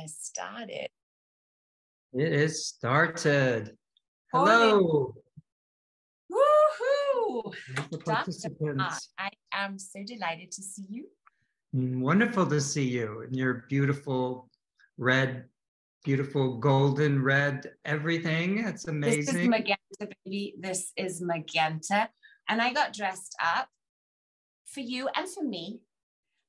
has started. It is started. Morning. Hello, Woohoo! wonderful Dr. Mark, participants. I am so delighted to see you. Wonderful to see you in your beautiful red, beautiful golden red everything. It's This is amazing. magenta, baby. This is magenta. And I got dressed up for you and for me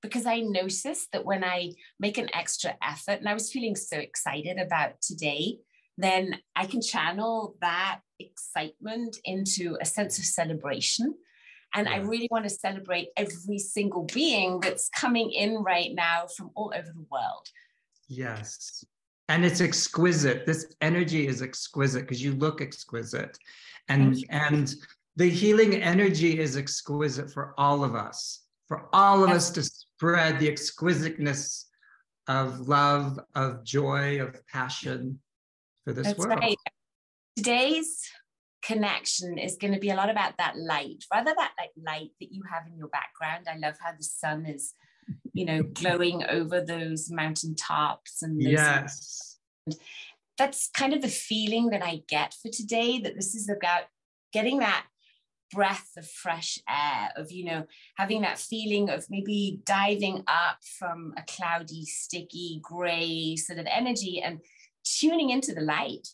because I noticed that when I make an extra effort, and I was feeling so excited about today, then I can channel that excitement into a sense of celebration. And I really want to celebrate every single being that's coming in right now from all over the world. Yes. And it's exquisite. This energy is exquisite because you look exquisite. And the healing energy is exquisite for all of us, to spread the exquisiteness of love, of joy, of passion for this world. Right. Today's connection is going to be a lot about that light, rather that light that you have in your background. I love how the sun is, glowing over those mountain tops and those. Yes. That's kind of the feeling that I get for today, that this is about getting that breath of fresh air, of, having that feeling of maybe diving up from a cloudy, sticky, gray sort of energy and tuning into the light.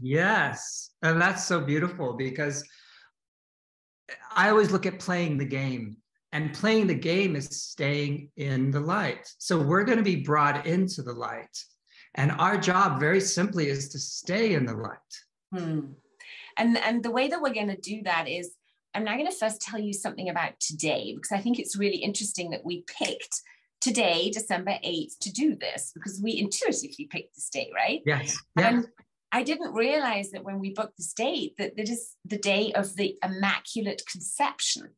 Yes. And that's so beautiful because I always look at playing the game, and playing the game is staying in the light. So we're going to be brought into the light. And our job very simply is to stay in the light. And the way that we're going to do that is, I'm now going to first tell you something about today, because I think it's really interesting that we picked today, December 8th, to do this, because we intuitively picked this day, right? Yes. And I didn't realize that when we booked this date, that it is the day of the Immaculate Conception,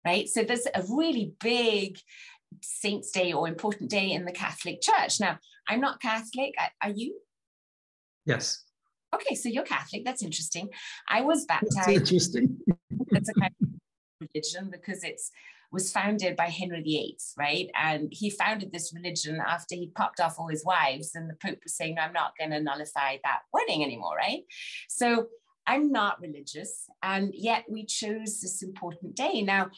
right? So there's a really big Saint's Day or important day in the Catholic Church. Now, I'm not Catholic. Are you? Yes. Okay, so you're Catholic. That's interesting. I was baptized. That's interesting. It's a kind of religion because it was founded by Henry VIII, right? And he founded this religion after he popped off all his wives, and the Pope was saying, no, I'm not going to nullify that wedding anymore, right? So I'm not religious, and yet we chose this important day. Now,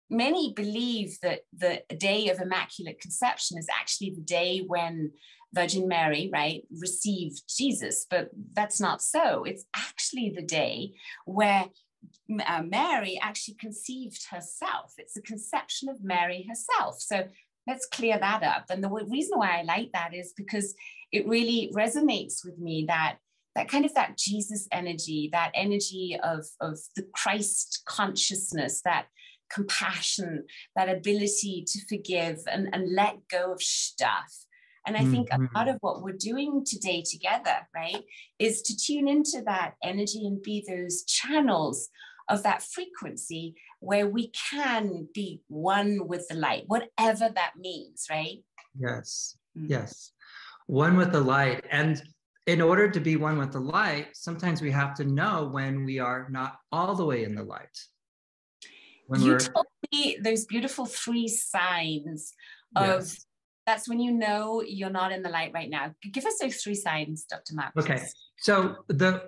many believe that the day of Immaculate Conception is actually the day when Virgin Mary, right, received Jesus, but that's not so. It's actually the day where Mary actually conceived herself. It's the conception of Mary herself. So let's clear that up. And the reason why I like that is because it really resonates with me, that kind of that Jesus energy, that energy of the Christ consciousness, that compassion, that ability to forgive and let go of stuff. And I think a lot of what we're doing today together, right, is to tune into that energy and be those channels of that frequency where we can be one with the light, whatever that means, right? Yes, yes. One with the light. And in order to be one with the light, sometimes we have to know when we are not all the way in the light. You told me those beautiful 3 signs of, that's when you know you're not in the light right now. Give us those 3 signs, Dr. Mark. Okay, so the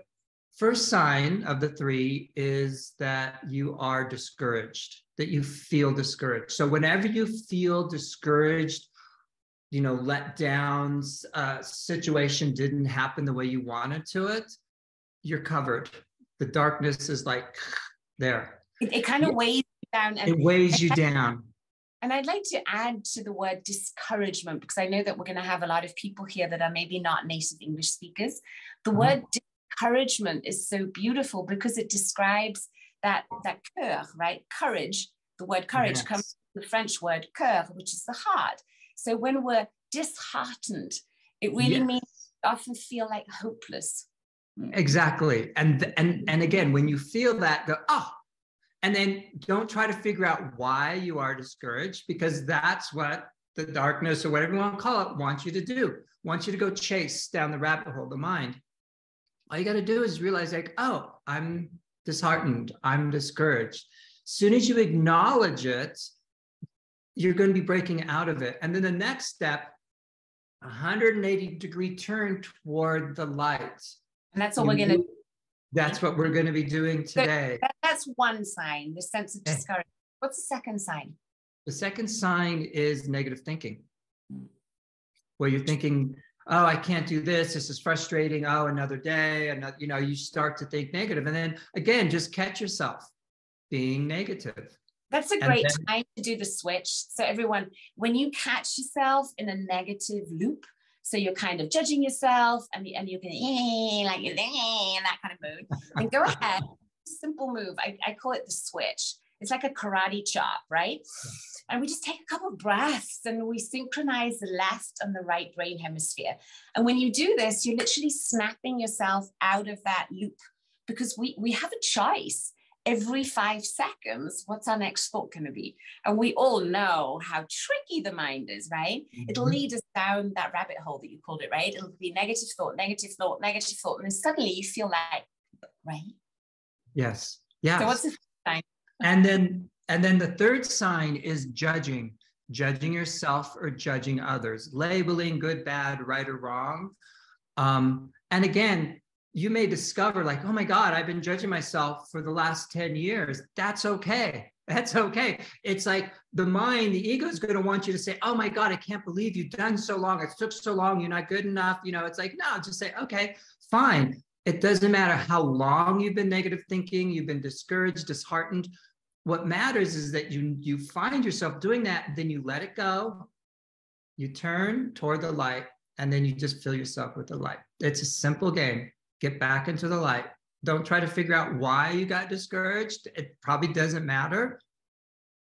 first sign of the 3 is that you are discouraged, that you feel discouraged. So whenever you feel discouraged, let down, situation didn't happen the way you wanted to it, you're covered. The darkness is like there. It kind of weighs you down. And it weighs you down. And I'd like to add to the word discouragement, because I know that we're going to have a lot of people here that are maybe not native English speakers. The word discouragement is so beautiful because it describes that cœur, right? Courage. The word courage comes from the French word cœur, which is the heart. So when we're disheartened, it really means we often feel like hopeless. Exactly. And again, when you feel that, go, oh, and then don't try to figure out why you are discouraged, because that's what the darkness, or whatever you want to call it, wants you to do. Wants you to go chase down the rabbit hole, the mind. All you got to do is realize, like, oh, I'm disheartened. I'm discouraged. As soon as you acknowledge it, you're going to be breaking out of it. And then the next step 180-degree turn toward the light. And that's what we're going to do. That's what we're going to be doing today. So that's one sign, the sense of discouragement. What's the second sign? The second sign is negative thinking, where you're thinking, oh, I can't do this. This is frustrating. Oh, another day. Another, you know, you start to think negative. And then again, just catch yourself being negative. That's a great time to do the switch. So everyone, when you catch yourself in a negative loop, so you're kind of judging yourself and you're going like in that kind of mood, and go ahead, simple move. I call it the switch. It's like a karate chop, right? And we just take a couple of breaths and we synchronize the left and the right brain hemisphere. And when you do this, you're literally snapping yourself out of that loop, because we have a choice. Every 5 seconds, what's our next thought going to be? And we all know how tricky the mind is, right? Mm-hmm. It'll lead us down that rabbit hole that you called it, right? It'll be negative thought, negative thought, negative thought. And then suddenly you feel like, right? Yes. Yeah. So what's the sign? And then the third sign is judging yourself or judging others, labeling good, bad, right, or wrong. And again, you may discover like, oh my God, I've been judging myself for the last 10 years. That's okay. That's okay. It's like the mind, the ego is going to want you to say, oh my God, I can't believe you've done so long. It took so long. You're not good enough. You know, it's like, no, just say, okay, fine. It doesn't matter how long you've been negative thinking, you've been discouraged, disheartened. What matters is that you find yourself doing that, then you let it go, you turn toward the light, and then you just fill yourself with the light. It's a simple game. Get back into the light. Don't try to figure out why you got discouraged. It probably doesn't matter.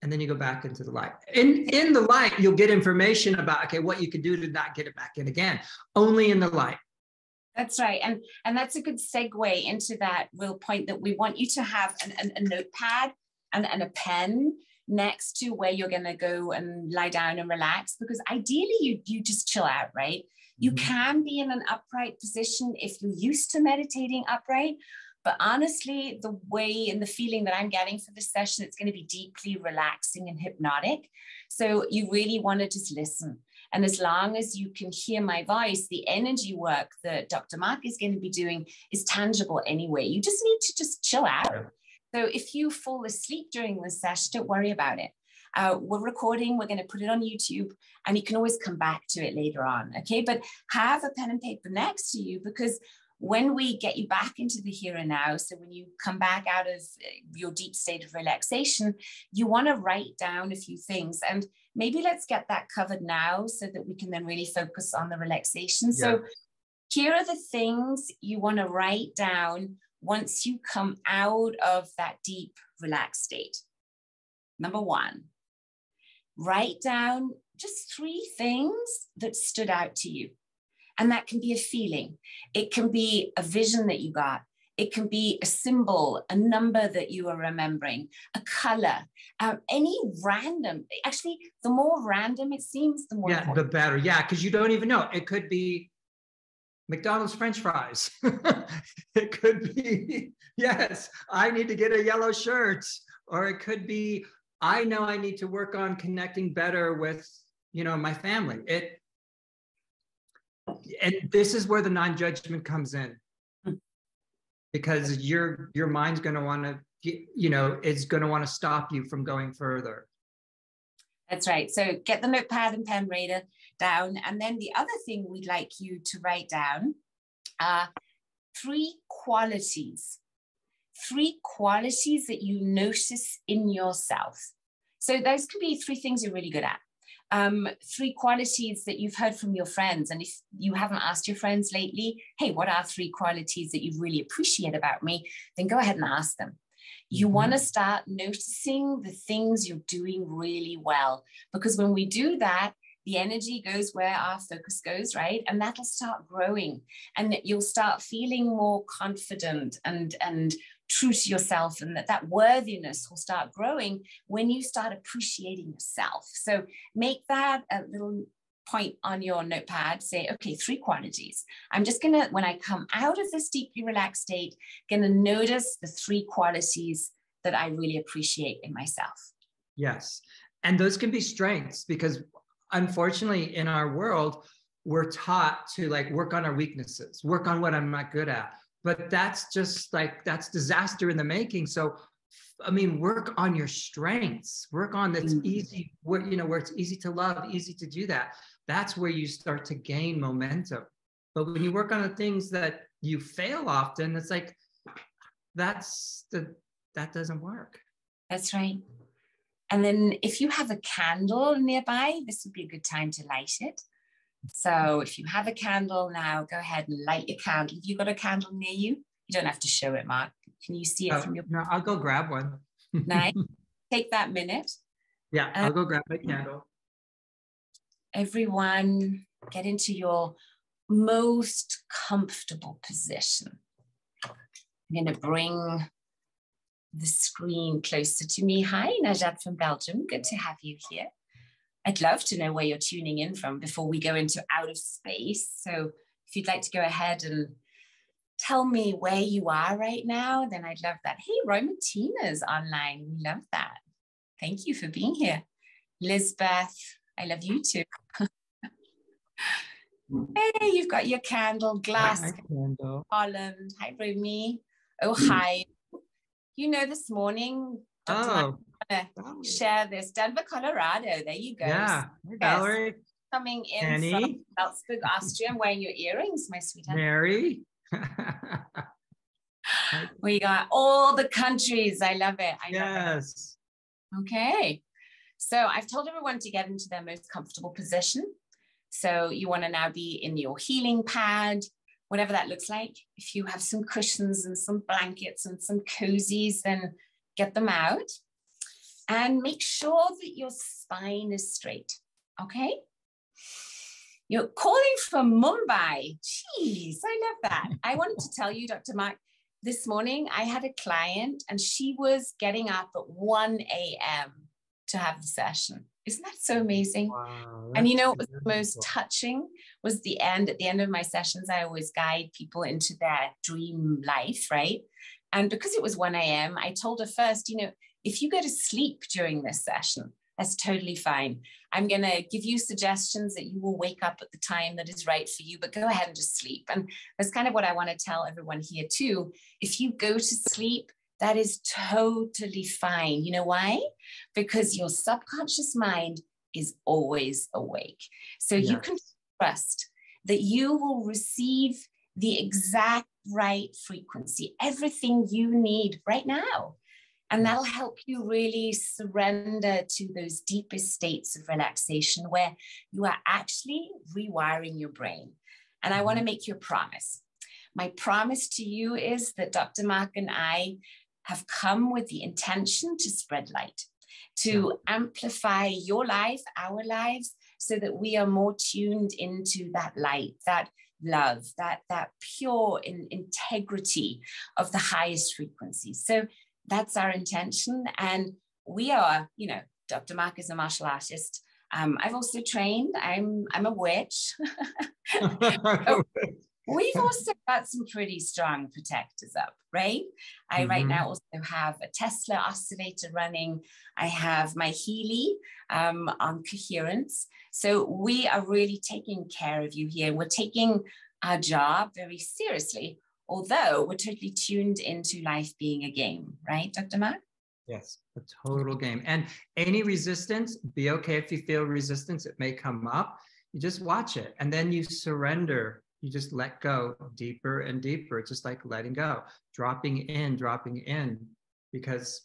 And then you go back into the light. In the light, you'll get information about, okay, what you can do to not get it back in again. Only in the light. That's right. And that's a good segue into that real point that we want you to have a notepad and a pen next to where you're going to go and lie down and relax, because ideally you just chill out, right? You can be in an upright position if you're used to meditating upright, but honestly, the way and the feeling that I'm getting for this session, it's going to be deeply relaxing and hypnotic. So you really want to just listen. And as long as you can hear my voice, the energy work that Dr. Mark is going to be doing is tangible anyway. You just need to just chill out. So if you fall asleep during this session, don't worry about it. We're recording, we're going to put it on YouTube, and you can always come back to it later on, okay? But have a pen and paper next to you, because when we get you back into the here and now, so when you come back out of your deep state of relaxation, you want to write down a few things. And maybe let's get that covered now so that we can then really focus on the relaxation. Yeah. So here are the things you want to write down once you come out of that deep, relaxed state. Number 1, write down just 3 things that stood out to you. And that can be a feeling. It can be a vision that you got. It can be a symbol, a number that you are remembering, a color, any random. Actually, the more random it seems, the more important. The better. Yeah, because you don't even know. It could be McDonald's French fries. It could be, yes, I need to get a yellow shirt. Or it could be, I know I need to work on connecting better with, my family. And this is where the non-judgment comes in, because your mind's going to want to, it's going to want to stop you from going further. That's right. So get the notepad and pen reader down. And then the other thing we'd like you to write down are 3 qualities. 3 qualities that you notice in yourself. So those could be 3 things you're really good at. 3 qualities that you've heard from your friends. And if you haven't asked your friends lately, hey, what are 3 qualities that you really appreciate about me? Then go ahead and ask them. You want to start noticing the things you're doing really well, because when we do that, the energy goes where our focus goes, right? And that'll start growing, and you'll start feeling more confident and true to yourself, and that worthiness will start growing when you start appreciating yourself. So make that a little point on your notepad. Say, okay, 3 qualities. I'm just gonna, when I come out of this deeply relaxed state, gonna notice the 3 qualities that I really appreciate in myself. Yes, and those can be strengths, because unfortunately in our world, we're taught to like work on our weaknesses, work on what I'm not good at. But that's just like, that's disaster in the making. So, I mean, work on your strengths, work on that's easy, where, you know, where it's easy to love, easy to do that. That's where you start to gain momentum. But when you work on the things that you fail often, it's like, that doesn't work. That's right. And then if you have a candle nearby, this would be a good time to light it. So if you have a candle now, go ahead and light your candle. Have you got a candle near you? You don't have to show it, Mark. Can you see it from your... No, I'll go grab one. Nice. Take that minute. Yeah, I'll go grab my candle. Everyone, get into your most comfortable position. I'm going to bring the screen closer to me. Hi, Najat from Belgium. Good to have you here. I'd love to know where you're tuning in from before we go into out of space. So if you'd like to go ahead and tell me where you are right now, then I'd love that. Hey, Roy Martina's online. We love that. Thank you for being here. Lisbeth, I love you too. Hey, you've got your candle, Glasgow, Holland. Hi, Rumi. Ohio. You know, this morning, Dr. Mike, share this. Denver, Colorado. There you go. Yeah. Hey, Valerie. Coming in from Salzburg, Austria. I'm wearing your earrings, my sweetheart. Mary. We got all the countries. I love it. Yes. Okay. So I've told everyone to get into their most comfortable position. So you want to now be in your healing pad, whatever that looks like. If you have some cushions and some blankets and some cozies, then get them out. And make sure that your spine is straight. Okay? You're calling from Mumbai. Jeez, I love that. I wanted to tell you, Dr. Mark, this morning I had a client and she was getting up at 1 a.m. to have the session. Isn't that so amazing? Wow, and you know what was the most touching was the end. At the end of my sessions, I always guide people into their dream life, right? And because it was 1 a.m., I told her first, you know, if you go to sleep during this session, that's totally fine. I'm going to give you suggestions that you will wake up at the time that is right for you, but go ahead and just sleep. And that's kind of what I want to tell everyone here too. If you go to sleep, that is totally fine. You know why? Because your subconscious mind is always awake. So you can trust that you will receive the exact right frequency, everything you need right now. And that'll help you really surrender to those deepest states of relaxation where you are actually rewiring your brain. And I want to make you a promise. My promise to you is that Dr. Mark and I have come with the intention to spread light, to amplify your life, our lives, so that we are more tuned into that light, that love, that pure integrity of the highest frequencies. So that's our intention. And we are, you know, Dr. Mark is a martial artist. I've also trained. I'm a witch. We've also got some pretty strong protectors up, right? I right now also have a Tesla oscillator running. I have my Healy on coherence. So we are really taking care of you here. We're taking our job very seriously, although we're totally tuned into life being a game, right, Dr. Mark? Yes, a total game. And any resistance, be okay if you feel resistance, it may come up. You just watch it and then you surrender. You just let go deeper and deeper. It's just like letting go, dropping in, because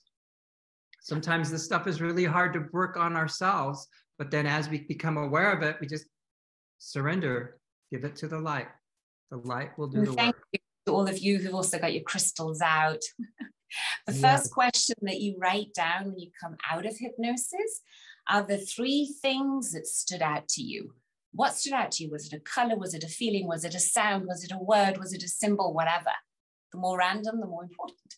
sometimes this stuff is really hard to work on ourselves. But then as we become aware of it, we just surrender, give it to the light. The light will do the work. Thank you to all of you who've also got your crystals out. The first question that you write down when you come out of hypnosis are the 3 things that stood out to you. What stood out to you? Was it a color? Was it a feeling? Was it a sound? Was it a word? Was it a symbol? Whatever. The more random, the more important.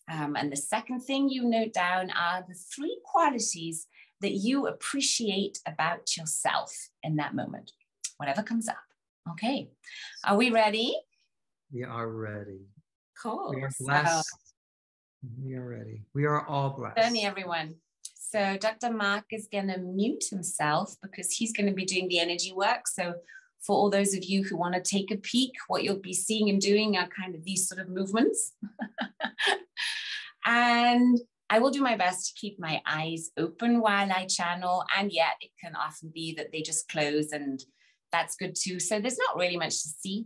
And the second thing you note down are the 3 qualities that you appreciate about yourself in that moment, whatever comes up. Okay. Are we ready? We are ready. Cool. We are blessed. We are ready. We are all blessed. Journey, everyone. So Dr. Mark is going to mute himself because he's going to be doing the energy work. So for all those of you who want to take a peek, what you'll be seeing and doing are kind of these sort of movements. And I will do my best to keep my eyes open while I channel, and yet it can often be that they just close, and that's good too. So there's not really much to see.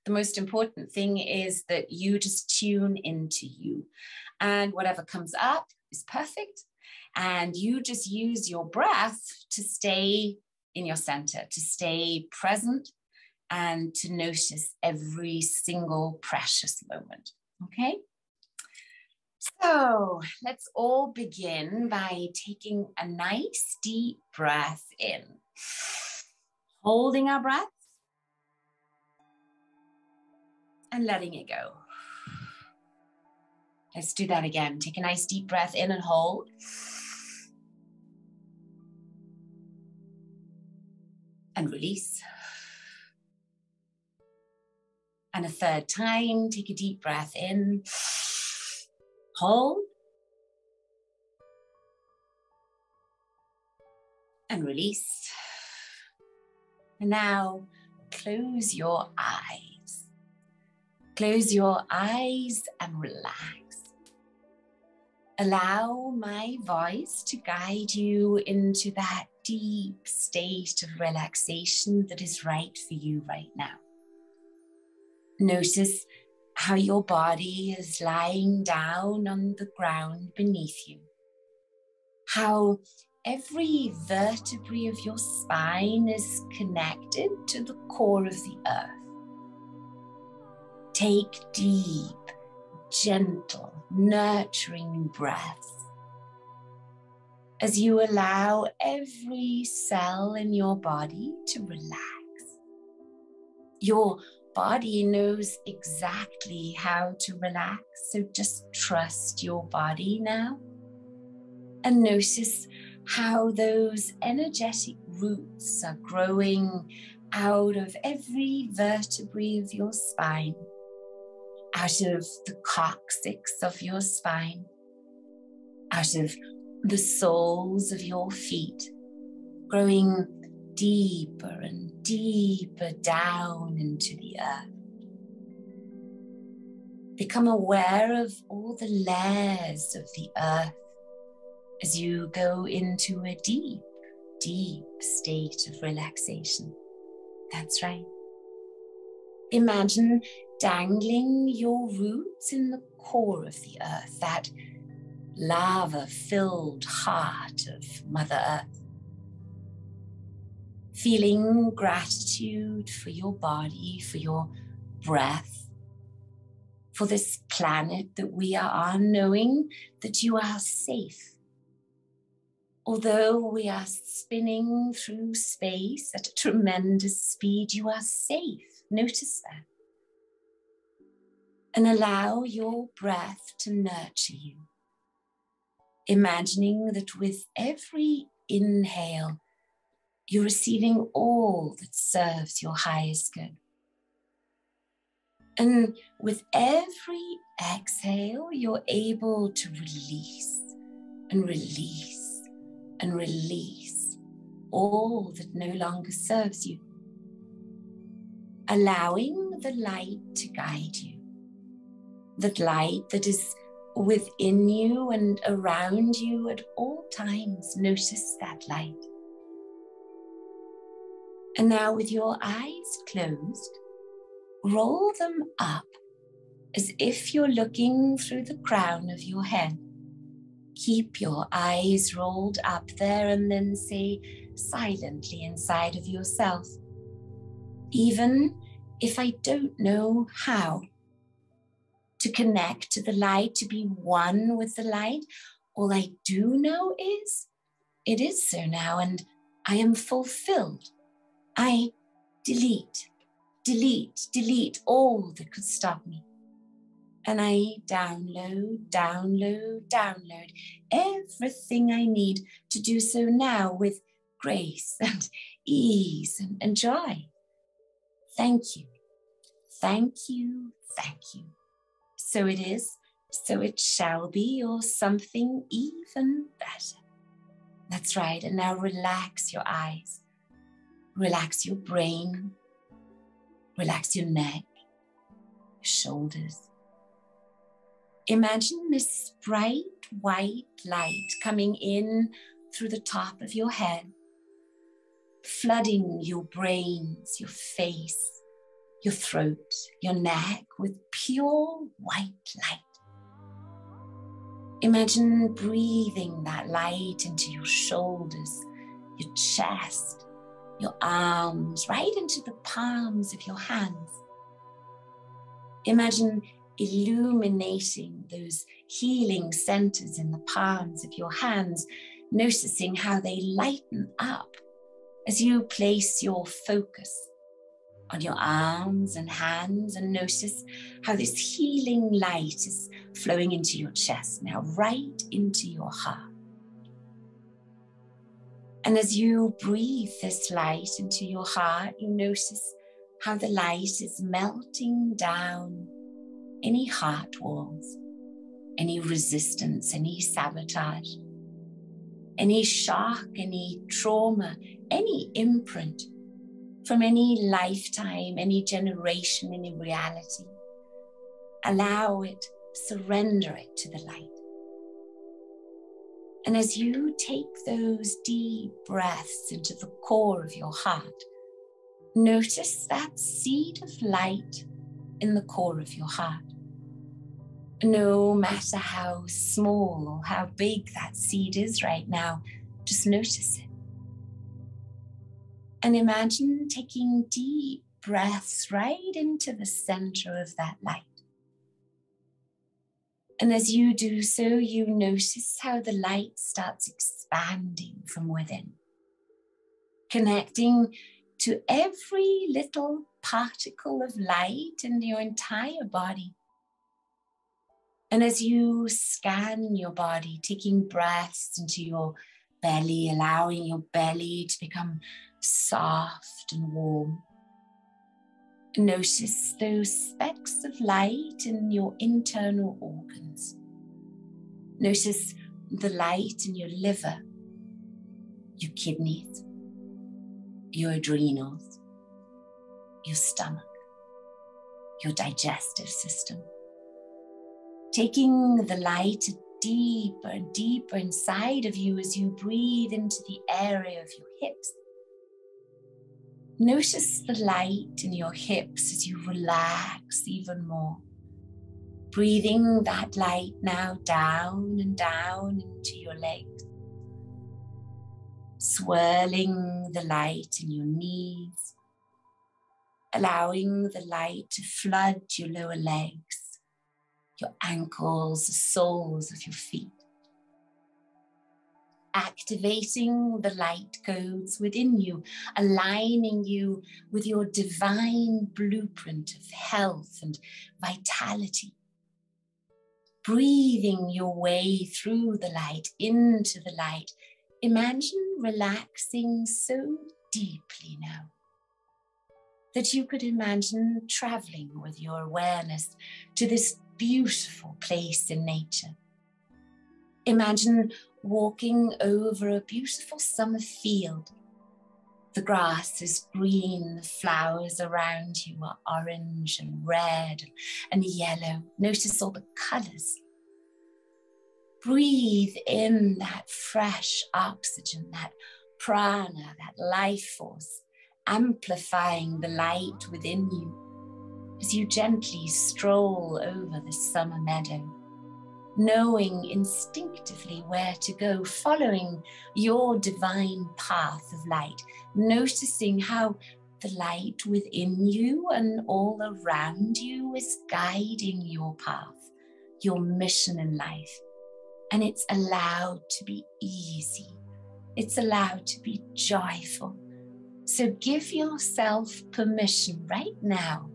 The most important thing is that you just tune into you, and whatever comes up is perfect. And you just use your breath to stay in your center, to stay present, and to notice every single precious moment. Okay? So let's all begin by taking a nice deep breath in, holding our breath and letting it go. Let's do that again. Take a nice deep breath in and hold. And release. And a third time, take a deep breath in, hold, and release. And now close your eyes. Close your eyes and relax. Allow my voice to guide you into that deep state of relaxation that is right for you right now. Notice how your body is lying down on the ground beneath you. How every vertebrae of your spine is connected to the core of the earth. Take deep, gentle, nurturing breaths as you allow every cell in your body to relax. Your body knows exactly how to relax, so just trust your body now and notice how those energetic roots are growing out of every vertebrae of your spine, out of the coccyx of your spine, out of the soles of your feet, growing deeper and deeper down into the earth. Become aware of all the layers of the earth as you go into a deep, deep state of relaxation. That's right. Imagine dangling your roots in the core of the earth, that lava-filled heart of Mother Earth. Feeling gratitude for your body, for your breath, for this planet that we are on, knowing that you are safe. Although we are spinning through space at a tremendous speed, you are safe. Notice that. And allow your breath to nurture you. Imagining that with every inhale, you're receiving all that serves your highest good. And with every exhale, you're able to release and release and release all that no longer serves you. Allowing the light to guide you. That light that is within you and around you at all times. Notice that light. And now with your eyes closed, roll them up as if you're looking through the crown of your head. Keep your eyes rolled up there and then say silently inside of yourself, even if I don't know how, to connect to the light, to be one with the light. All I do know is, it is so now, and I am fulfilled. I delete all that could stop me. And I download everything I need to do so now with grace and ease and joy. Thank you. So it is, so it shall be, or something even better. That's right. And now relax your eyes. Relax your brain, Relax your neck, your shoulders. Imagine this bright white light coming in through the top of your head, flooding your brains, your face, your throat, your neck with pure white light. Imagine breathing that light into your shoulders, your chest, your arms, right into the palms of your hands. Imagine illuminating those healing centers in the palms of your hands, noticing how they lighten up as you place your focus on your arms and hands, and notice how this healing light is flowing into your chest now, right into your heart. And as you breathe this light into your heart, you notice how the light is melting down any heart walls, any resistance, any sabotage, any shock, any trauma, any imprint from any lifetime, any generation, any reality. Allow it, surrender it to the light. And as you take those deep breaths into the core of your heart, notice that seed of light in the core of your heart. No matter how small or how big that seed is right now, just notice it. And imagine taking deep breaths right into the center of that light. And as you do so, you notice how the light starts expanding from within, connecting to every little particle of light in your entire body. And as you scan your body, taking breaths into your belly, allowing your belly to become soft and warm. Notice those specks of light in your internal organs. Notice the light in your liver, your kidneys, your adrenals, your stomach, your digestive system. Taking the light deeper and deeper inside of you as you breathe into the area of your hips. Notice the light in your hips as you relax even more. Breathing that light now down and down into your legs. Swirling the light in your knees. Allowing the light to flood your lower legs, your ankles, the soles of your feet. Activating the light codes within you, aligning you with your divine blueprint of health and vitality. Breathing your way through the light, into the light. Imagine relaxing so deeply now that you could imagine traveling with your awareness to this beautiful place in nature. Imagine walking over a beautiful summer field. The grass is green, the flowers around you are orange and red and yellow. Notice all the colors. Breathe in that fresh oxygen, that prana, that life force, amplifying the light within you as you gently stroll over the summer meadow, knowing instinctively where to go, following your divine path of light, noticing how the light within you and all around you is guiding your path, your mission in life. And it's allowed to be easy. It's allowed to be joyful. So give yourself permission right now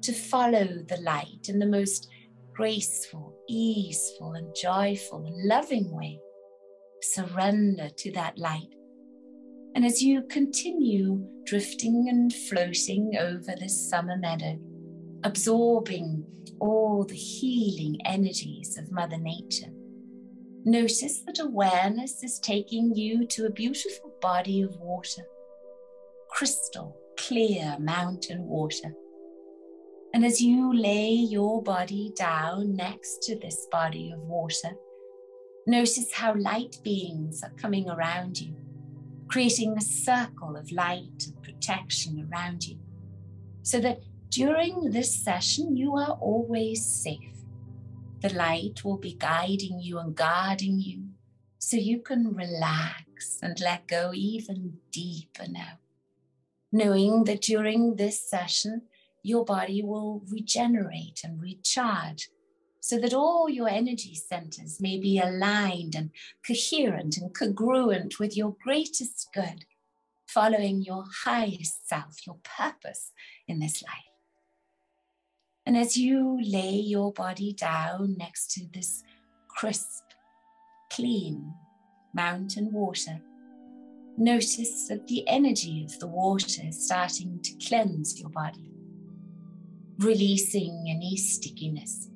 to follow the light in the most graceful, easeful, and joyful and loving way. Surrender to that light. And as you continue drifting and floating over this summer meadow, absorbing all the healing energies of Mother Nature, notice that awareness is taking you to a beautiful body of water, crystal, clear mountain water. And as you lay your body down next to this body of water, notice how light beings are coming around you, creating a circle of light and protection around you, so that during this session, you are always safe. The light will be guiding you and guarding you, so you can relax and let go even deeper now, knowing that during this session, your body will regenerate and recharge, so that all your energy centers may be aligned and coherent and congruent with your greatest good, following your highest self, your purpose in this life. And as you lay your body down next to this crisp, clean mountain water, notice that the energy of the water is starting to cleanse your body, releasing any stickiness,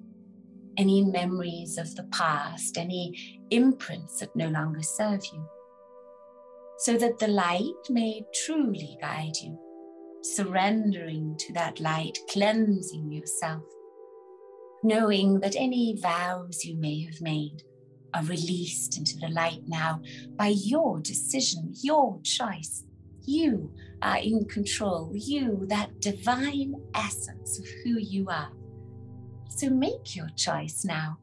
any memories of the past, any imprints that no longer serve you, so that the light may truly guide you, surrendering to that light, cleansing yourself, knowing that any vows you may have made are released into the light now by your decision, your choice. You are in control, you, that divine essence of who you are. So make your choice now.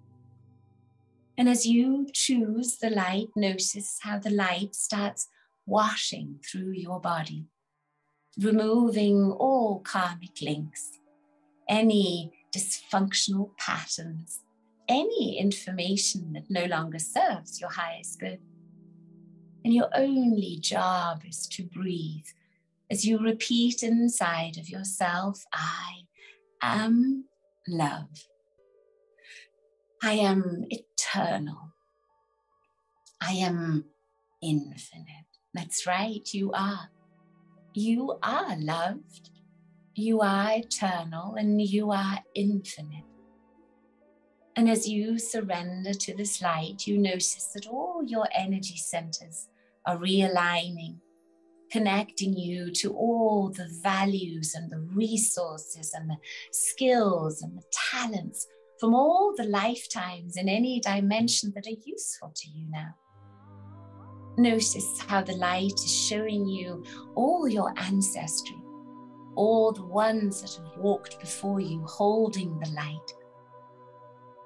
And as you choose the light, notice how the light starts washing through your body, removing all karmic links, any dysfunctional patterns, any information that no longer serves your highest good. And your only job is to breathe as you repeat inside of yourself, I am love. I am eternal. I am infinite. That's right, you are. You are loved. You are eternal and you are infinite. And as you surrender to this light, you notice that all your energy centers are realigning, connecting you to all the values and the resources and the skills and the talents from all the lifetimes in any dimension that are useful to you now. Notice how the light is showing you all your ancestry, all the ones that have walked before you holding the light.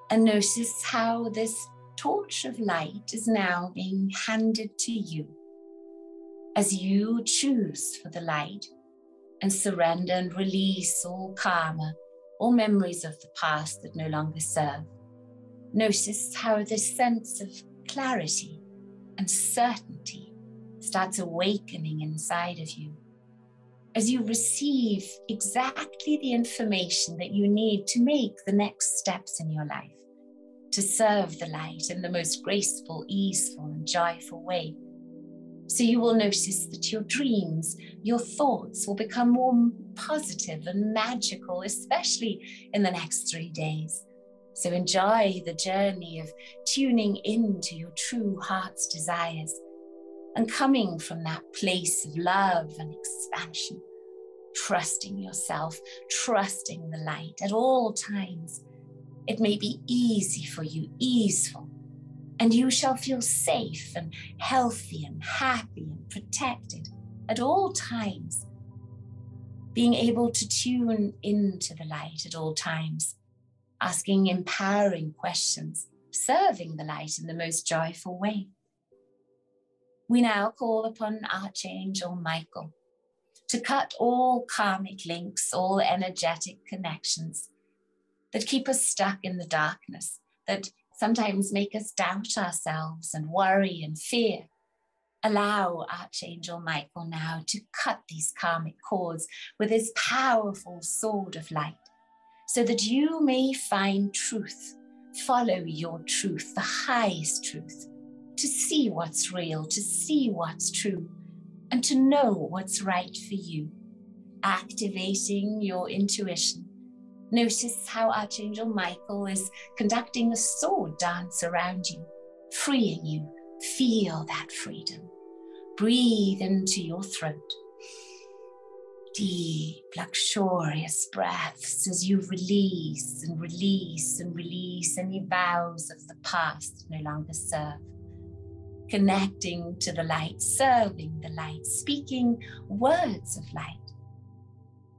And notice how this torch of light is now being handed to you as you choose for the light and surrender and release all karma, all memories of the past that no longer serve. Notice how this sense of clarity and certainty starts awakening inside of you as you receive exactly the information that you need to make the next steps in your life, to serve the light in the most graceful, easeful, and joyful way. So you will notice that your dreams, your thoughts will become more positive and magical, especially in the next 3 days. So enjoy the journey of tuning into your true heart's desires and coming from that place of love and expansion, trusting yourself, trusting the light at all times. It may be easy for you, easeful, and you shall feel safe and healthy and happy and protected at all times, being able to tune into the light at all times, asking empowering questions, serving the light in the most joyful way. We now call upon Archangel Michael to cut all karmic links, all energetic connections that keep us stuck in the darkness, that sometimes make us doubt ourselves and worry and fear. Allow Archangel Michael now to cut these karmic cords with his powerful sword of light, so that you may find truth, follow your truth, the highest truth, to see what's real, to see what's true, and to know what's right for you. Activating your intuition. Notice how Archangel Michael is conducting a sword dance around you, freeing you. Feel that freedom. Breathe into your throat. Deep, luxurious breaths as you release and release and release any vows of the past no longer serve. Connecting to the light, serving the light, speaking words of light.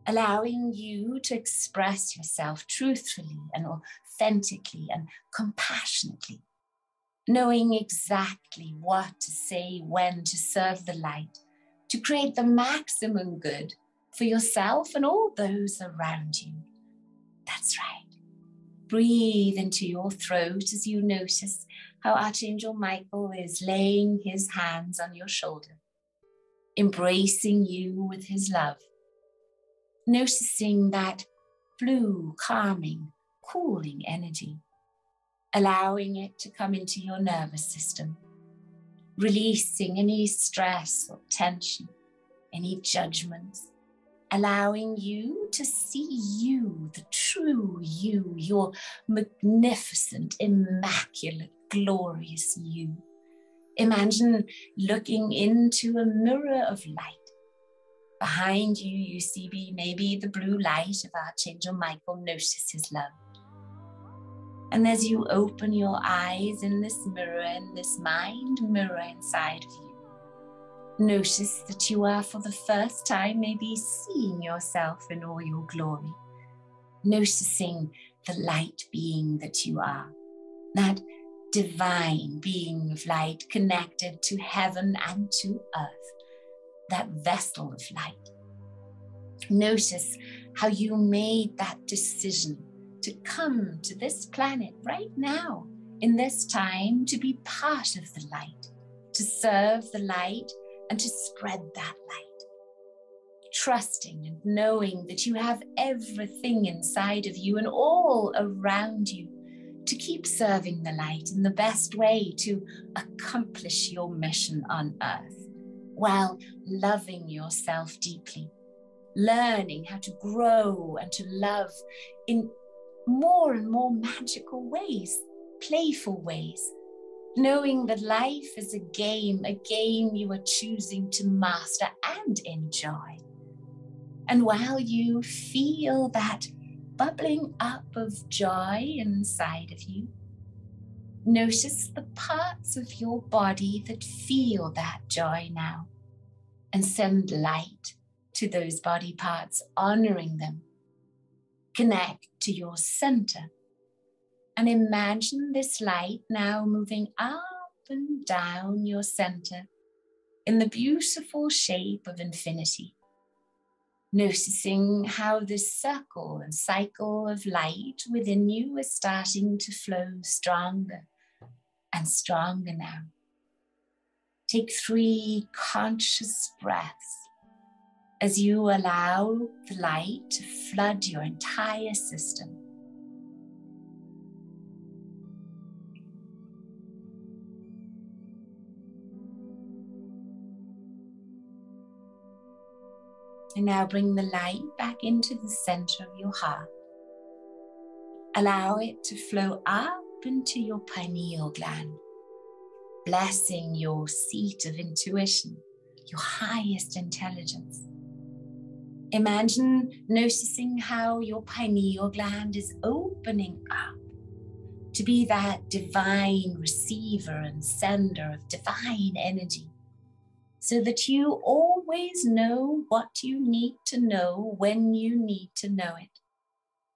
Allowing you to express yourself truthfully and authentically and compassionately. Knowing exactly what to say, when to serve the light, to create the maximum good for yourself and all those around you. That's right. Breathe into your throat as you notice how Archangel Michael is laying his hands on your shoulder, embracing you with his love. Noticing that blue, calming, cooling energy, allowing it to come into your nervous system, releasing any stress or tension, any judgments, allowing you to see you, the true you, your magnificent, immaculate, glorious you. Imagine looking into a mirror of light. Behind you, you see maybe the blue light of Archangel Michael. Notice his love. And as you open your eyes in this mirror, in this mind mirror inside of you, notice that you are for the first time maybe seeing yourself in all your glory. Noticing the light being that you are, that divine being of light connected to heaven and to earth, that vessel of light. Notice how you made that decision to come to this planet right now, in this time, to be part of the light, to serve the light and to spread that light. Trusting and knowing that you have everything inside of you and all around you to keep serving the light in the best way to accomplish your mission on earth, while loving yourself deeply, learning how to grow and to love in more and more magical ways, playful ways, knowing that life is a game you are choosing to master and enjoy. And while you feel that bubbling up of joy inside of you, notice the parts of your body that feel that joy now, and send light to those body parts, honoring them. Connect to your center and imagine this light now moving up and down your center in the beautiful shape of infinity. Noticing how this circle and cycle of light within you is starting to flow stronger and stronger now. Take 3 conscious breaths as you allow the light to flood your entire system. And now bring the light back into the center of your heart. Allow it to flow up into your pineal gland, blessing your seat of intuition, your highest intelligence. Imagine noticing how your pineal gland is opening up to be that divine receiver and sender of divine energy, so that you always know what you need to know when you need to know it.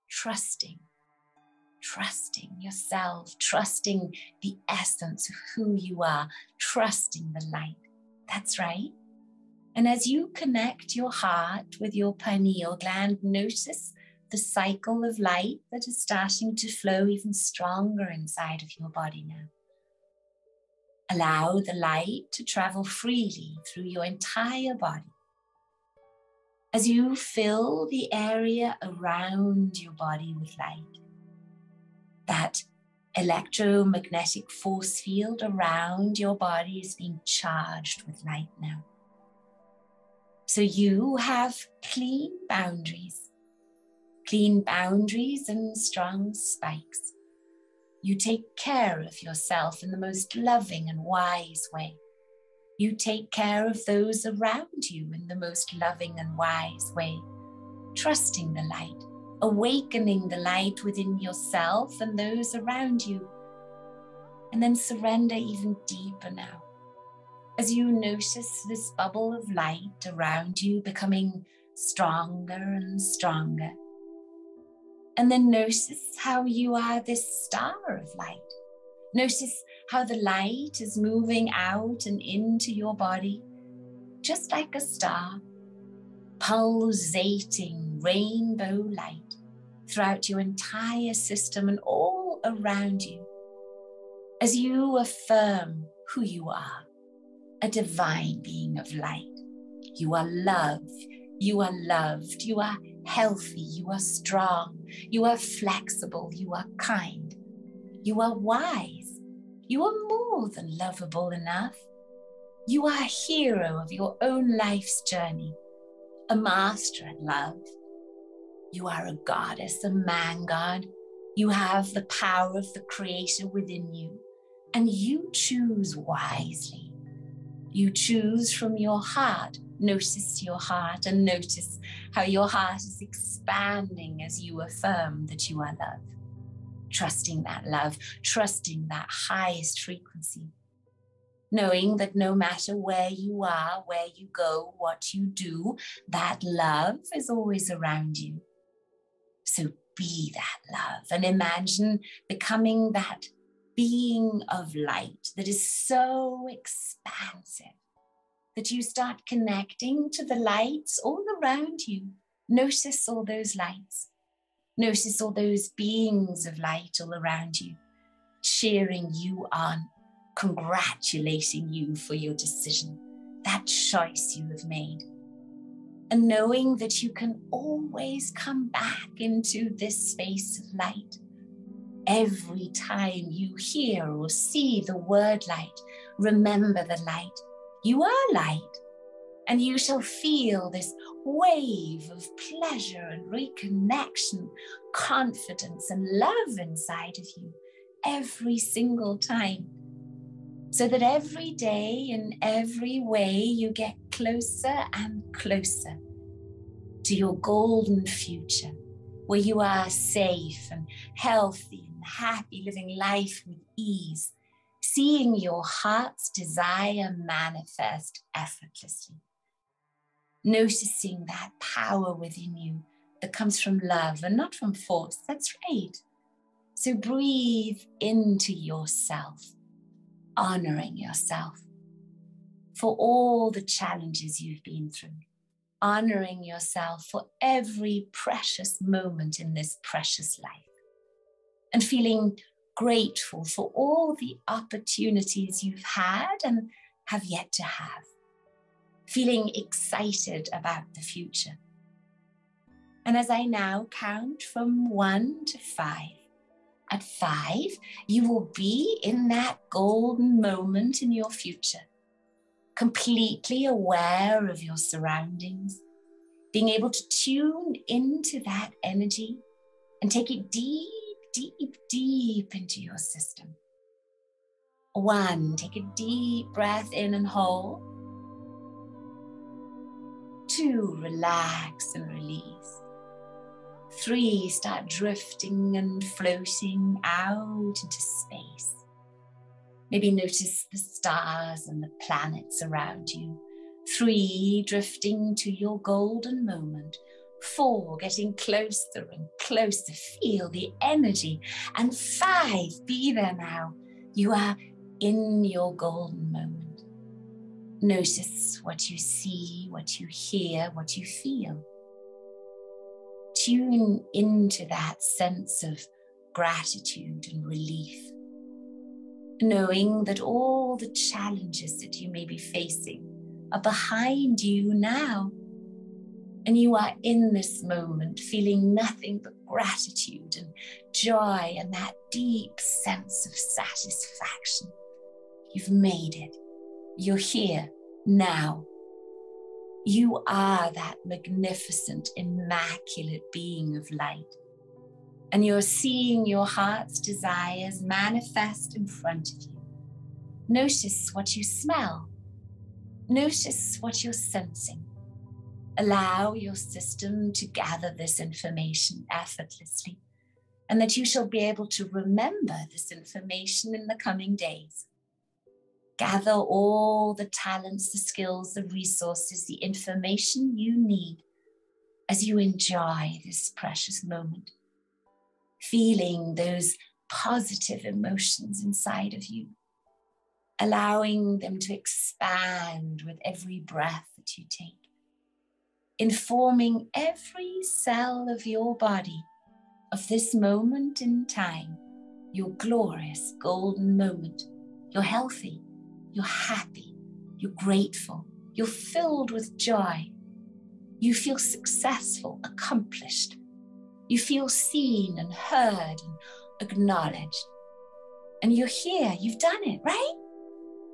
Trusting yourself, trusting the essence of who you are, trusting the light. That's right. And as you connect your heart with your pineal gland, notice the cycle of light that is starting to flow even stronger inside of your body now. Allow the light to travel freely through your entire body. As you fill the area around your body with light, that electromagnetic force field around your body is being charged with light now. So you have clean boundaries and strong spikes. You take care of yourself in the most loving and wise way. You take care of those around you in the most loving and wise way, trusting the light, awakening the light within yourself and those around you. And then surrender even deeper now, as you notice this bubble of light around you becoming stronger and stronger. And then notice how you are this star of light. Notice how the light is moving out and into your body, just like a star, pulsating rainbow light throughout your entire system and all around you. As you affirm who you are, a divine being of light. You are loved, you are loved, you are healthy, you are strong, you are flexible, you are kind, you are wise, you are more than lovable enough. You are a hero of your own life's journey, a master at love. You are a goddess, a man god. You have the power of the creator within you, and you choose wisely. You choose from your heart. Notice your heart and notice how your heart is expanding as you affirm that you are love. Trusting that love, trusting that highest frequency. Knowing that no matter where you are, where you go, what you do, that love is always around you. So be that love and imagine becoming that being of light that is so expansive that you start connecting to the lights all around you. Notice all those lights. Notice all those beings of light all around you, cheering you on, congratulating you for your decision, that choice you have made. And knowing that you can always come back into this space of light. Every time you hear or see the word light, remember the light. You are light, and you shall feel this wave of pleasure and reconnection, confidence and love inside of you every single time. So that every day in every way you get closer and closer to your golden future, where you are safe and healthy and happy, living life with ease, seeing your heart's desire manifest effortlessly. Noticing that power within you that comes from love and not from force. That's right. So breathe into yourself, honoring yourself for all the challenges you've been through, honoring yourself for every precious moment in this precious life, and feeling grateful for all the opportunities you've had and have yet to have, feeling excited about the future. And as I now count from 1 to 5, at 5, you will be in that golden moment in your future, completely aware of your surroundings, being able to tune into that energy and take it deep, deep, deep into your system. 1, take a deep breath in and hold. 2, relax and release. 3, start drifting and floating out into space. Maybe notice the stars and the planets around you. 3, drifting to your golden moment. 4, getting closer and closer. Feel the energy. And 5, be there now. You are in your golden moment. Notice what you see, what you hear, what you feel. Tune into that sense of gratitude and relief, knowing that all the challenges that you may be facing are behind you now, and you are in this moment feeling nothing but gratitude and joy and that deep sense of satisfaction. You've made it. You're here now. You are that magnificent, immaculate being of light. And you're seeing your heart's desires manifest in front of you. Notice what you smell. Notice what you're sensing. Allow your system to gather this information effortlessly, and that you shall be able to remember this information in the coming days. Gather all the talents, the skills, the resources, the information you need as you enjoy this precious moment, feeling those positive emotions inside of you, allowing them to expand with every breath that you take, informing every cell of your body of this moment in time, your glorious golden moment. You're healthy, you're happy, you're grateful, you're filled with joy. You feel successful, accomplished. You feel seen and heard and acknowledged. And you're here, you've done it, right?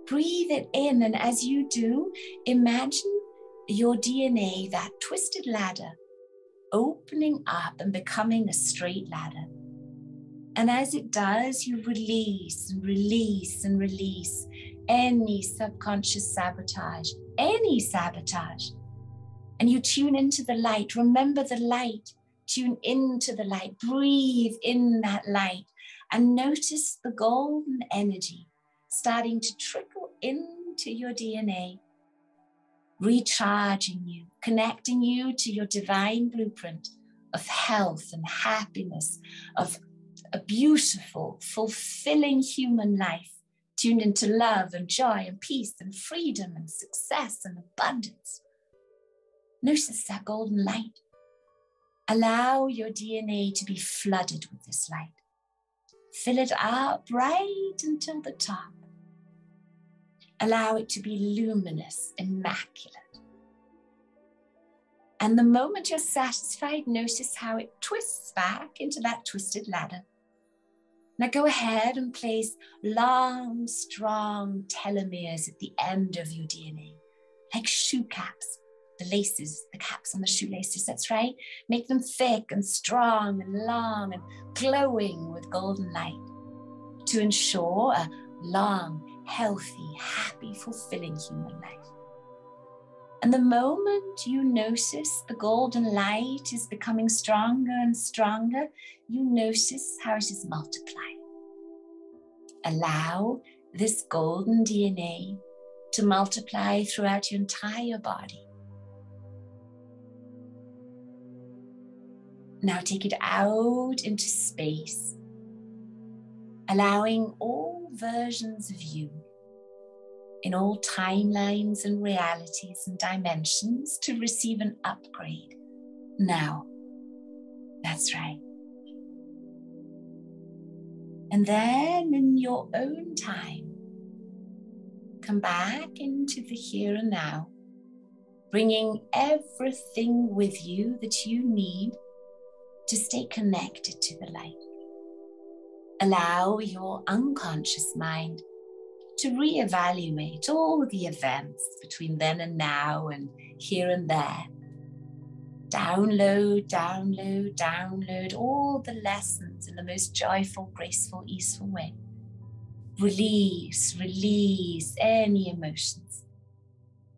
Breathe it in, and as you do, imagine your DNA, that twisted ladder, opening up and becoming a straight ladder. And as it does, you release and release and release any subconscious sabotage, any sabotage. And you tune into the light. Remember the light. Tune into the light. Breathe in that light and notice the golden energy starting to trickle into your DNA, recharging you, connecting you to your divine blueprint of health and happiness, of a beautiful, fulfilling human life, tuned into love and joy and peace and freedom and success and abundance. Notice that golden light. Allow your DNA to be flooded with this light. Fill it up right until the top. Allow it to be luminous, immaculate. And the moment you're satisfied, notice how it twists back into that twisted ladder. Now go ahead and place long, strong telomeres at the end of your DNA, like shoe caps, the laces, the caps on the shoelaces, that's right. Make them thick and strong and long and glowing with golden light to ensure a long, healthy, happy, fulfilling human life. And the moment you notice the golden light is becoming stronger and stronger, you notice how it is multiplying. Allow this golden DNA to multiply throughout your entire body. Now take it out into space, allowing all versions of you in all timelines and realities and dimensions to receive an upgrade now. That's right. And then in your own time, come back into the here and now, bringing everything with you that you need to stay connected to the light. Allow your unconscious mind to reevaluate all the events between then and now and here and there. Download, download, download all the lessons in the most joyful, graceful, easeful way. Release, release any emotions.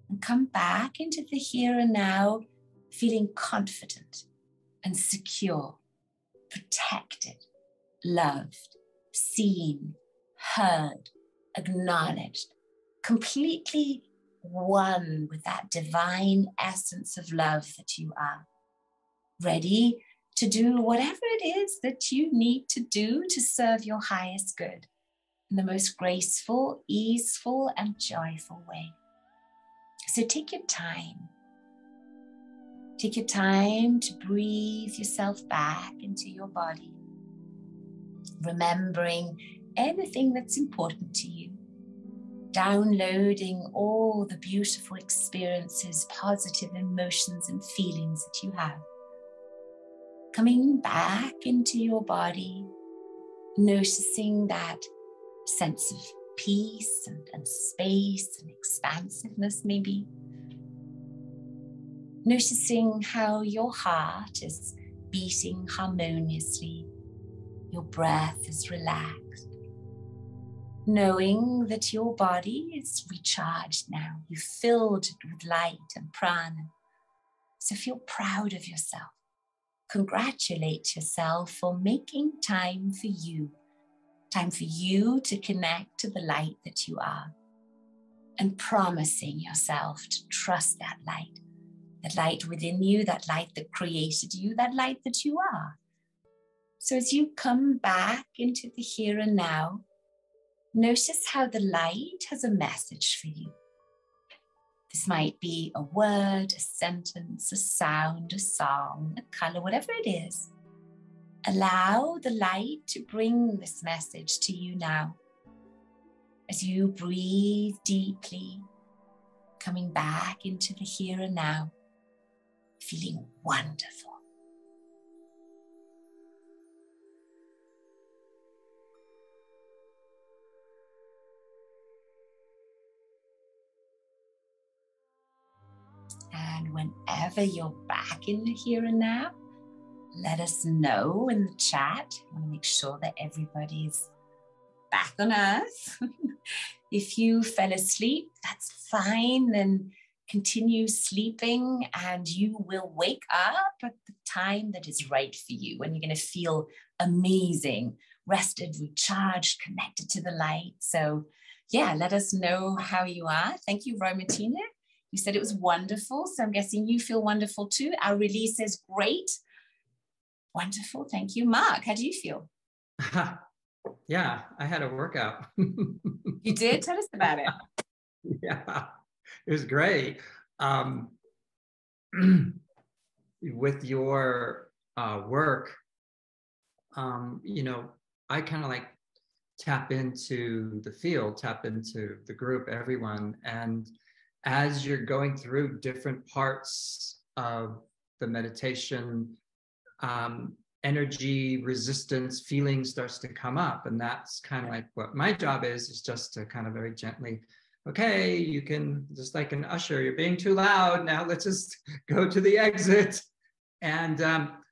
And come back into the here and now, feeling confident and secure, protected, loved, seen, heard, acknowledged, completely one with that divine essence of love that you are, ready to do whatever it is that you need to do to serve your highest good in the most graceful, easeful, and joyful way. So take your time. Take your time to breathe yourself back into your body, remembering anything that's important to you, downloading all the beautiful experiences, positive emotions and feelings that you have. Coming back into your body, noticing that sense of peace and space and expansiveness maybe. Noticing how your heart is beating harmoniously, your breath is relaxed. knowing that your body is recharged now. You're filled with light and prana. So feel proud of yourself. Congratulate yourself for making time for you to connect to the light that you are, and promising yourself to trust that light within you, that light that created you, that light that you are. So as you come back into the here and now, notice how the light has a message for you. This might be a word, a sentence, a sound, a song, a color, whatever it is. Allow the light to bring this message to you now. As you breathe deeply, coming back into the here and now, feeling wonderful. And whenever you're back in the here and now, let us know in the chat. I want to make sure that everybody's back on earth. If you fell asleep, that's fine. Then continue sleeping and you will wake up at the time that is right for you, when you're going to feel amazing, rested, recharged, connected to the light. So yeah, let us know how you are. Thank you, Roy Martina. You said it was wonderful. So I'm guessing you feel wonderful too. Our release is great. Wonderful. Thank you. Mark, how do you feel? Yeah, I had a workout. You did? Tell us about it. Yeah, it was great. With your work, I kind of like tap into the field, tap into the group, everyone. And as you're going through different parts of the meditation, energy, resistance, feeling starts to come up. And that's kind of like what my job is just to kind of very gently, okay, you can, just like an usher, you're being too loud. Now let's just go to the exit. And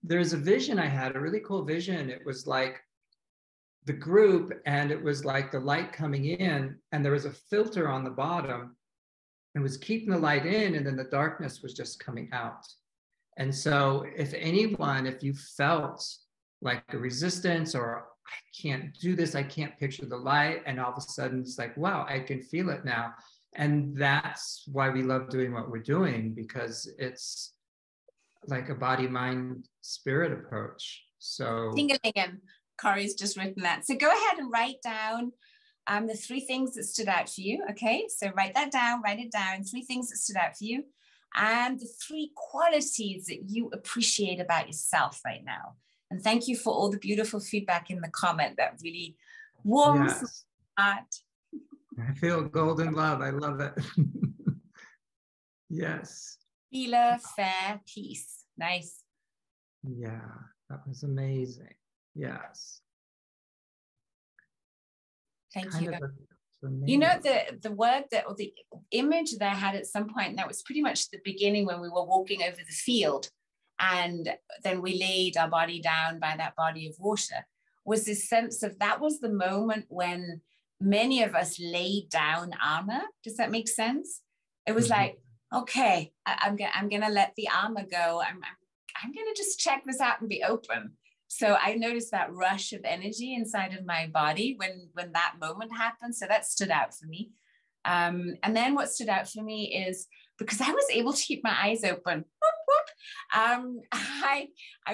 there's a vision I had, a really cool vision. It was like the group, and it was like the light coming in, and there was a filter on the bottom. It was keeping the light in, and then the darkness was just coming out. And so if you felt like a resistance, or I can't do this, I can't picture the light, and all of a sudden it's like, wow, I can feel it now. And that's why we love doing what we're doing, because it's like a body, mind, spirit approach. So Ding-a-ling-a. Corey's just written that. So go ahead and write down the 3 things that stood out for you. Okay, so write it down, 3 things that stood out for you, and the 3 qualities that you appreciate about yourself right now. And thank you for all the beautiful feedback in the comment. That really warms my heart. I feel golden love. I love it. Yes. Healer, fair, peace. Nice. Yeah, that was amazing. Yes. Thank you. You know, the word that, or the image that I had at some point, and that was pretty much the beginning when we were walking over the field, and then we laid our body down by that body of water, was this sense of, that was the moment when many of us laid down armor. Does that make sense? It was like, okay, I'm gonna let the armor go. I'm gonna just check this out and be open. So I noticed that rush of energy inside of my body when that moment happened. So that stood out for me. And then what stood out for me is, because I was able to keep my eyes open, I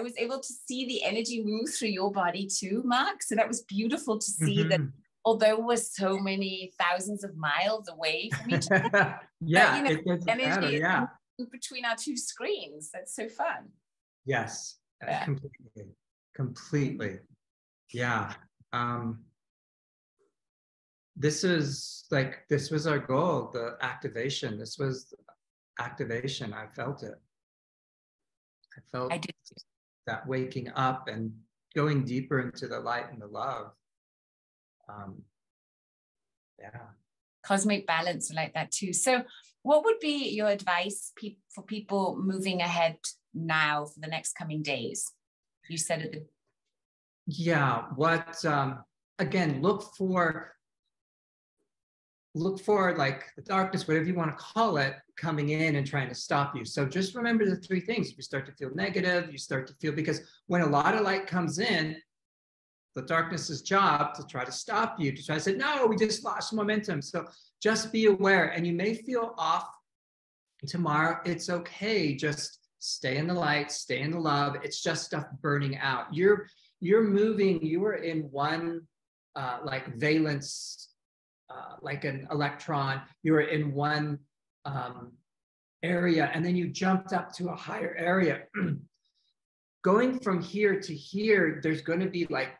was able to see the energy move through your body too, Mark. So that was beautiful to see that, although we're so many thousands of miles away from each other, yeah, but, it doesn't matter. Yeah, between our 2 screens. That's so fun. Yes, yeah. Completely. Yeah. This was our goal, the activation. This was activation. I felt it. I did that waking up and going deeper into the light and the love. Yeah. Cosmic balance like that too. So what would be your advice for people moving ahead now for the next coming days? You said at the... Yeah, again, look for look for like the darkness, whatever you want to call it, coming in and trying to stop you. So just remember the three things. If you start to feel negative, you start to feel, because when a lot of light comes in, the darkness's job to try to stop you, to try to say, no, we just lost momentum. So just be aware, and you may feel off tomorrow. It's okay. Just stay in the light, stay in the love. It's just stuff burning out. You're moving, you are in one like valence, like an electron, you are in one area, and then you jumped up to a higher area. Going from here to here, there's going to be like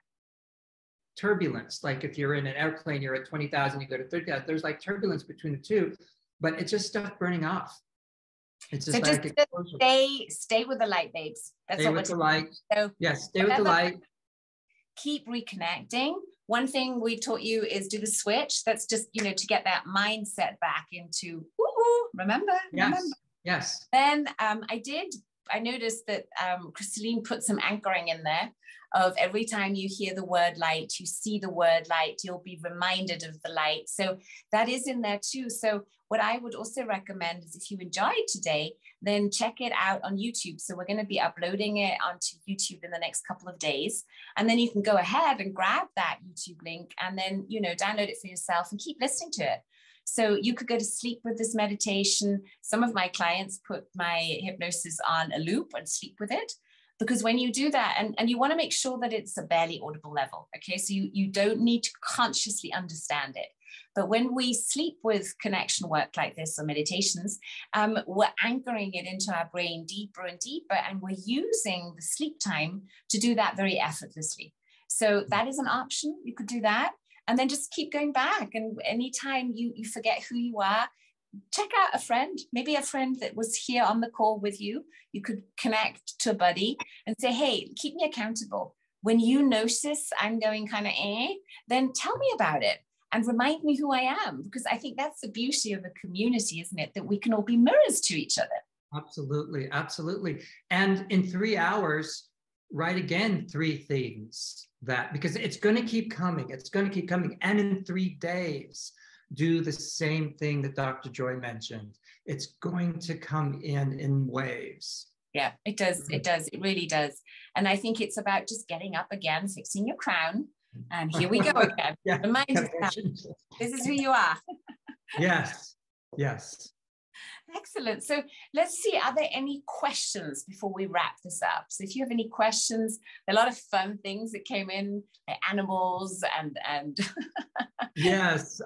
turbulence. Like if you're in an airplane, you're at 20,000, you go to 30,000, there's like turbulence between the two, but it's just stuff burning off. It's just so like just stay with the light, babes. That's stay with the light. So yes, stay with the light. Keep reconnecting. One thing we taught you is do the switch. That's just, you know, to get that mindset back into, remember? Yes. Then I noticed that Crystalline put some anchoring in there of every time you hear the word light, you see the word light, you'll be reminded of the light. So that is in there too. So what I would also recommend is if you enjoyed today, then check it out on YouTube. So we're going to be uploading it onto YouTube in the next couple of days. And then you can go ahead and grab that YouTube link and then, you know, download it for yourself and keep listening to it. So you could go to sleep with this meditation. Some of my clients put my hypnosis on a loop and sleep with it. Because when you do that, and you want to make sure that it's a barely audible level, okay? So you don't need to consciously understand it. But when we sleep with connection work like this or meditations, we're anchoring it into our brain deeper and deeper, and we're using the sleep time to do that very effortlessly. So that is an option. You could do that. And then just keep going back. And anytime you forget who you are, check out a friend, maybe a friend that was here on the call with you. You could connect to a buddy and say, hey, keep me accountable. When you notice I'm going kind of then tell me about it and remind me who I am. Because I think that's the beauty of a community, isn't it? That we can all be mirrors to each other. Absolutely, absolutely. And in 3 hours, write again 3 things that, because it's going to keep coming. It's going to keep coming. And in 3 days, do the same thing that Dr. Joy mentioned. It's going to come in waves. Yeah, it does. It does. It really does. And I think it's about just getting up again, fixing your crown. And here we go again. Remind yourself, this is who you are. Yes. Yes. Excellent. So let's see, are there any questions before we wrap this up? So if you have any questions, there are a lot of fun things that came in, like animals and yes,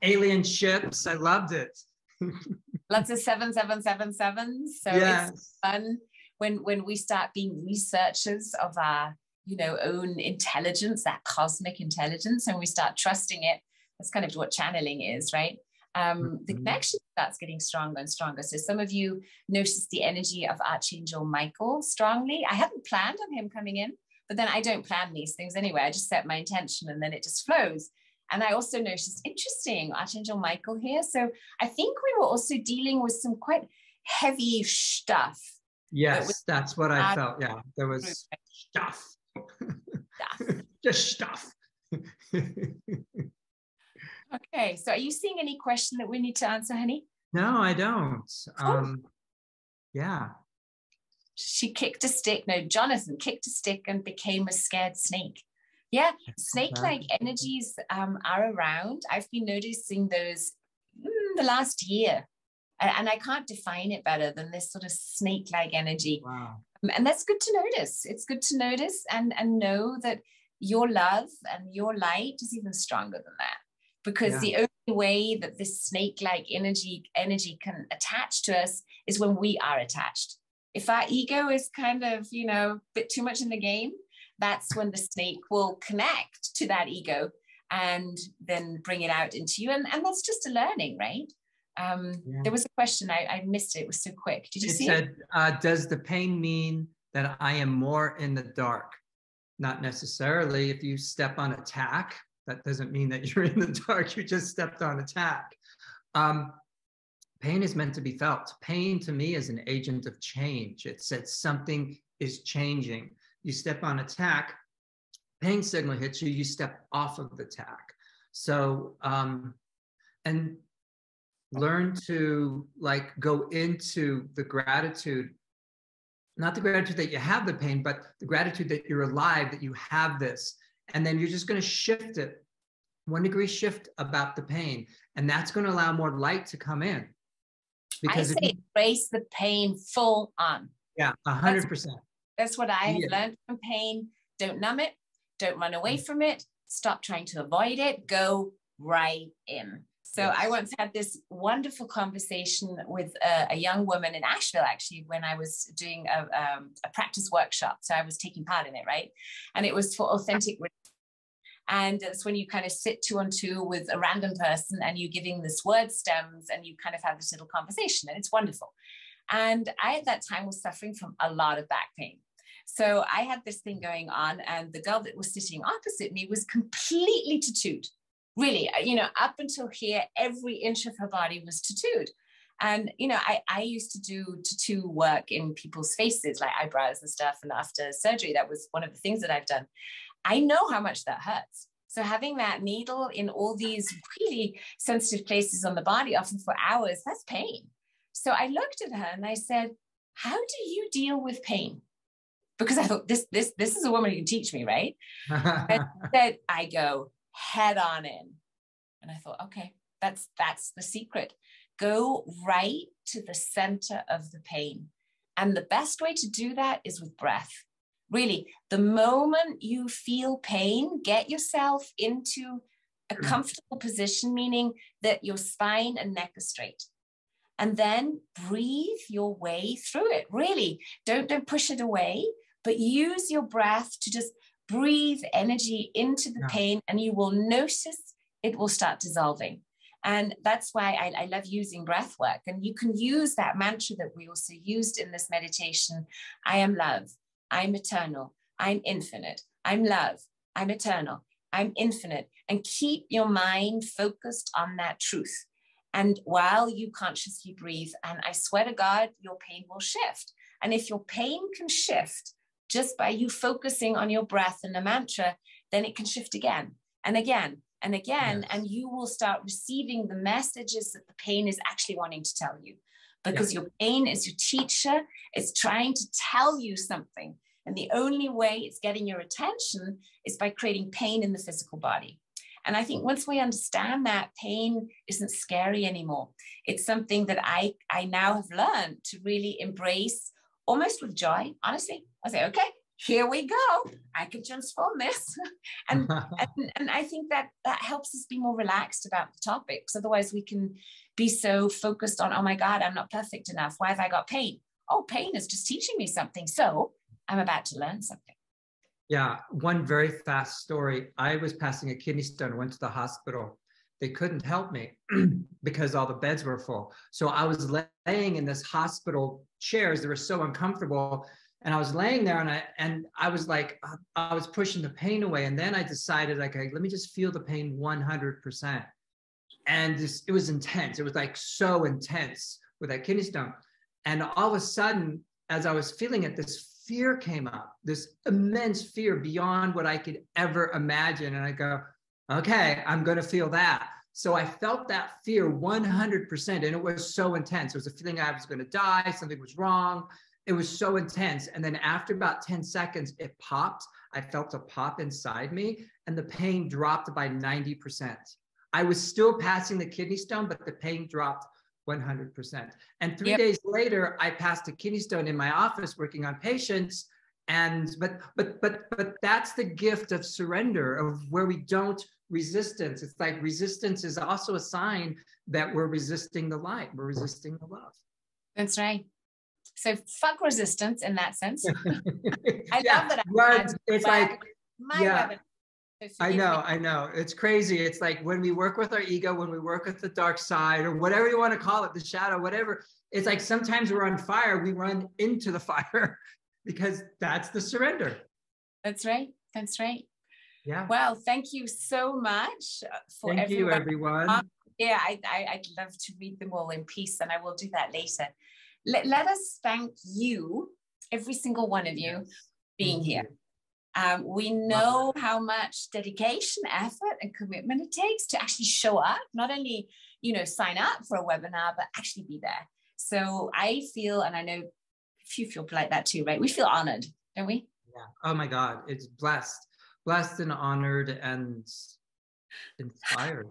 alien ships. I loved it. Lots of 7777s. So yes. It's fun when we start being researchers of our, you know, own intelligence, that cosmic intelligence, and we start trusting it. That's kind of what channeling is, right? The connection starts getting stronger and stronger. So some of you noticed the energy of Archangel Michael strongly. I hadn't planned on him coming in, but then I don't plan these things anyway. I just set my intention and then it just flows. And I also noticed, interesting, Archangel Michael here. So I think we were also dealing with some quite heavy stuff. Yes, that's what I felt. Yeah, there was stuff. Just stuff. Okay, so are you seeing any question that we need to answer, honey? No, I don't. Cool. Yeah. She kicked a stick. No, Jonathan kicked a stick and became a scared snake. Yeah, snake-like energies are around. I've been noticing those the last year. And I can't define it better than this sort of snake-like energy. Wow. And that's good to notice. It's good to notice and know that your love and your light is even stronger than that. Because the only way that this snake-like energy can attach to us is when we are attached. If our ego is kind of, you know, a bit too much in the game, that's when the snake will connect to that ego and then bring it out into you. And that's just a learning, right? There was a question, I missed it. It was so quick. Did you see it? Said, does the pain mean that I am more in the dark? Not necessarily. If you step on a tack, that doesn't mean that you're in the dark. You just stepped on a tack. Pain is meant to be felt. Pain to me is an agent of change. It says something is changing. You step on a tack, pain signal hits you, you step off of the tack. So and learn to like go into the gratitude, not the gratitude that you have the pain, but the gratitude that you're alive, that you have this. And then you're just going to shift it 1 degree shift about the pain. And that's going to allow more light to come in. Because I say embrace the pain full on. Yeah, 100%. That's what I have learned from pain. Don't numb it. Don't run away from it. Stop trying to avoid it. Go right in. So I once had this wonderful conversation with a young woman in Asheville, actually, when I was doing a practice workshop. So I was taking part in it, right? And it was for authentic. And it's when you kind of sit 2 on 2 with a random person and you're giving this word stems and you kind of have this little conversation, and it's wonderful. And I, at that time, was suffering from a lot of back pain. So I had this thing going on, and the girl that was sitting opposite me was completely tattooed. Really, you know, up until here, every inch of her body was tattooed. And, you know, I used to do tattoo work in people's faces, like eyebrows and stuff. And after surgery, that was one of the things that I've done. I know how much that hurts. So having that needle in all these really sensitive places on the body, often for hours, that's pain. So I looked at her and I said, how do you deal with pain? Because I thought, this is a woman who can teach me, right? And then I go head on in. And I thought, okay, that's the secret. Go right to the center of the pain. And the best way to do that is with breath. Really, the moment you feel pain, get yourself into a comfortable position, meaning that your spine and neck are straight. And then breathe your way through it. Really, don't push it away, but use your breath to just breathe energy into the pain, and you will notice it will start dissolving. And that's why I love using breath work. And you can use that mantra that we also used in this meditation. I am love. I'm eternal. I'm infinite. I'm love. I'm eternal. I'm infinite. And keep your mind focused on that truth. And while you consciously breathe, and I swear to God, your pain will shift. And if your pain can shift just by you focusing on your breath and the mantra, then it can shift again and again and again. And you will start receiving the messages that the pain is actually wanting to tell you. Because your pain is your teacher. It's trying to tell you something. And the only way it's getting your attention is by creating pain in the physical body. And I think once we understand that, pain isn't scary anymore. It's something that I now have learned to really embrace almost with joy. Honestly, I say, okay, here we go. I can transform this. and I think that helps us be more relaxed about the topics. Otherwise, we can be so focused on, oh my God, I'm not perfect enough. Why have I got pain? Oh, pain is just teaching me something. So I'm about to learn something. Yeah, one very fast story. I was passing a kidney stone, went to the hospital. They couldn't help me because all the beds were full. So I was laying in this hospital chairs that were so uncomfortable. And I was laying there and I was like, I was pushing the pain away. And then I decided, like, let me just feel the pain 100%. And it was intense. It was like so intense with that kidney stone. And all of a sudden, as I was feeling it, this fear came up, this immense fear beyond what I could ever imagine. And I go, okay, I'm going to feel that. So I felt that fear 100%. And it was so intense. It was a feeling I was going to die. Something was wrong. It was so intense. And then after about 10 seconds, it popped. I felt a pop inside me and the pain dropped by 90%. I was still passing the kidney stone, but the pain dropped 100%. And 3 days later, I passed a kidney stone in my office working on patients. And but that's the gift of surrender, of where we don't resistance. It's like resistance is also a sign that we're resisting the light. We're resisting the love. That's right. So fuck resistance in that sense. I love that. It's like, I know. It's crazy. It's like when we work with our ego, when we work with the dark side, or whatever you want to call it, the shadow, whatever. It's like sometimes we're on fire, we run into the fire because that's the surrender. That's right. That's right. Yeah. Well, thank you so much for Thank you, everyone. Yeah, I'd love to read them all in peace, and I will do that later. Let us thank you, every single one of you, being here. We know how much dedication, effort, and commitment it takes to actually show up, not only, you know, sign up for a webinar, but actually be there. So I feel, and I know if you feel like that too, right? We feel honored, don't we? Yeah. Oh my God, it's blessed and honored and inspired.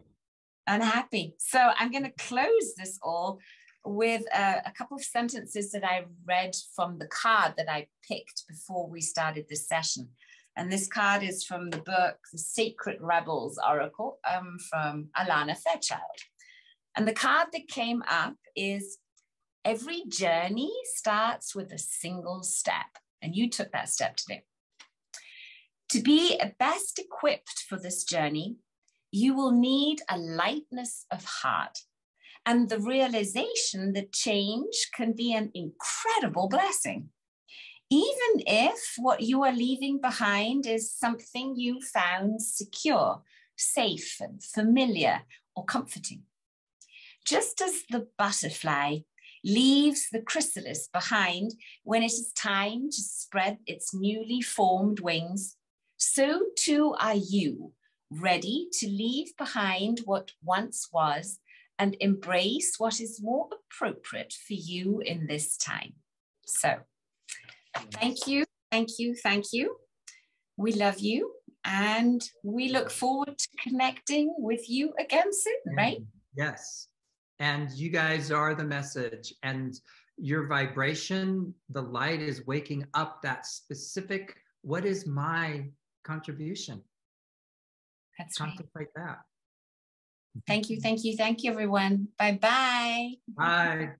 And happy. So I'm going to close this all with a couple of sentences that I read from the card that I picked before we started this session. And this card is from the book, The Sacred Rebels Oracle, from Alana Fairchild. And the card that came up is, every journey starts with a single step. And you took that step today. To be best equipped for this journey, you will need a lightness of heart and the realization that change can be an incredible blessing. Even if what you are leaving behind is something you found secure, safe, and familiar or comforting. Just as the butterfly leaves the chrysalis behind when it is time to spread its newly formed wings, so too are you, ready to leave behind what once was and embrace what is more appropriate for you in this time. So, thank you, thank you, thank you. We love you, and we look forward to connecting with you again soon, right? Yes. And you guys are the message, and your vibration, the light is waking up that specific, what is my contribution? That's Contemplate that. Thank you, thank you, thank you, everyone. Bye-bye. Bye.